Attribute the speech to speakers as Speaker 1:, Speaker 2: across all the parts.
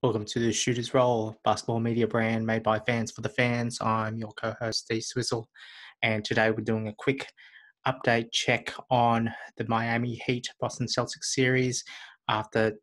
Speaker 1: Welcome to the Shooter's Roll, basketball media brand made by fans for the fans. I'm your co-host, D Swizzle, and today we're doing a quick update check on the Miami Heat Boston Celtics series after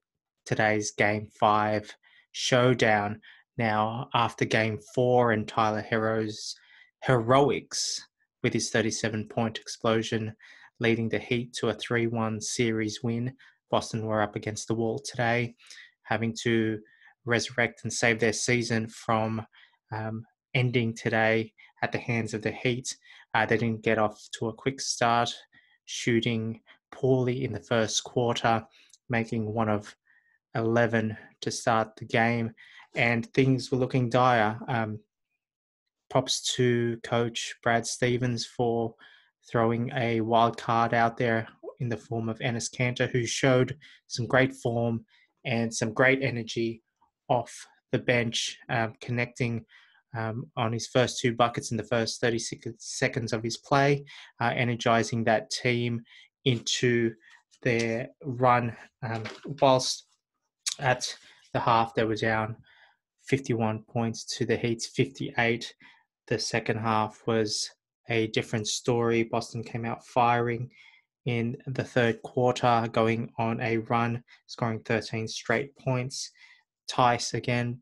Speaker 1: today's Game 5 showdown. Now, after Game 4 and Tyler Herro's heroics with his 37-point explosion, leading the Heat to a 3-1 series win, Boston were up against the wall today, having to resurrect and save their season from ending today at the hands of the Heat. They didn't get off to a quick start, shooting poorly in the first quarter, making 1 of 11 to start the game, and things were looking dire. Props to coach Brad Stevens for throwing a wild card out there in the form of Enes Kanter, who showed some great form and some great energy off the bench, connecting on his first 2 buckets in the first 36 seconds of his play, energizing that team into their run. Whilst at the half, they were down 51 points to the Heat's 58. The second half was a different story. Boston came out firing in the third quarter, going on a run, scoring 13 straight points. Tice again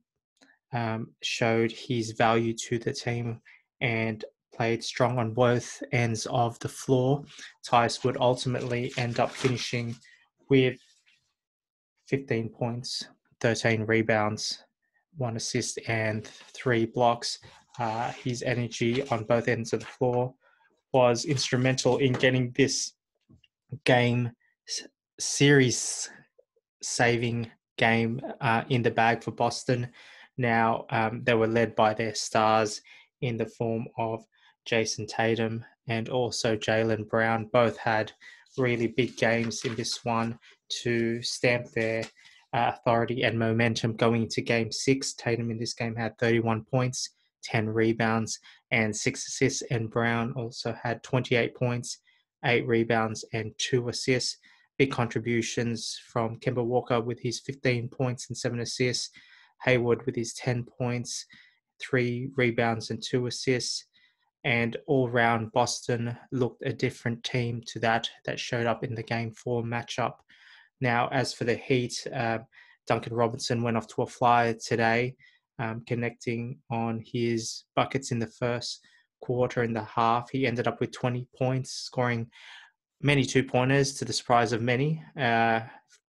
Speaker 1: showed his value to the team and played strong on both ends of the floor. Tice would ultimately end up finishing with 15 points, 13 rebounds, 1 assist and 3 blocks. His energy on both ends of the floor was instrumental in getting this game series saving game in the bag for Boston. Now, they were led by their stars in the form of Jason Tatum and also Jaylen Brown. Both had really big games in this one to stamp their authority and momentum going into Game 6. Tatum in this game had 31 points, 10 rebounds, and 6 assists, and Brown also had 28 points, 8 rebounds, and 2 assists. Big contributions from Kemba Walker with his 15 points and 7 assists, Hayward with his 10 points, 3 rebounds, and 2 assists. And all round, Boston looked a different team to that showed up in the Game 4 matchup. Now, as for the Heat, Duncan Robinson went off to a flyer today, connecting on his buckets in the first quarter and the half. He ended up with 20 points, scoring many 2-pointers to the surprise of many,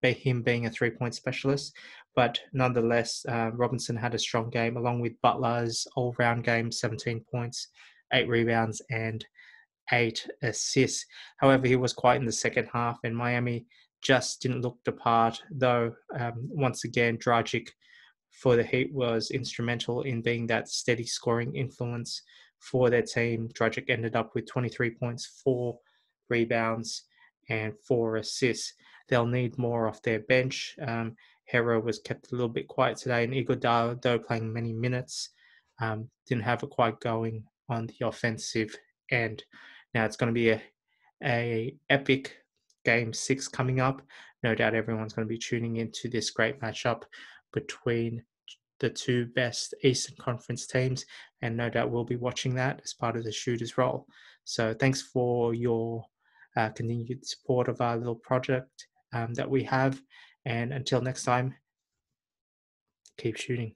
Speaker 1: him being a 3-point specialist. But nonetheless, Robinson had a strong game, along with Butler's all-round game, 17 points, 8 rebounds, and 8 assists. However, he was quiet in the second half, and Miami just didn't look the part, though once again, Dragic for the Heat was instrumental in being that steady scoring influence for their team. Dragic ended up with 23 points, 4 rebounds, and 4 assists. They'll need more off their bench. Herro was kept a little bit quiet today, and Iguodala, though playing many minutes, didn't have it quite going on the offensive end. Now it's going to be a epic Game 6 coming up. No doubt everyone's going to be tuning into this great matchup between the 2 best Eastern Conference teams, and no doubt we'll be watching that as part of the Shooter's Roll. So thanks for your continued support of our little project that we have, and until next time, keep shooting.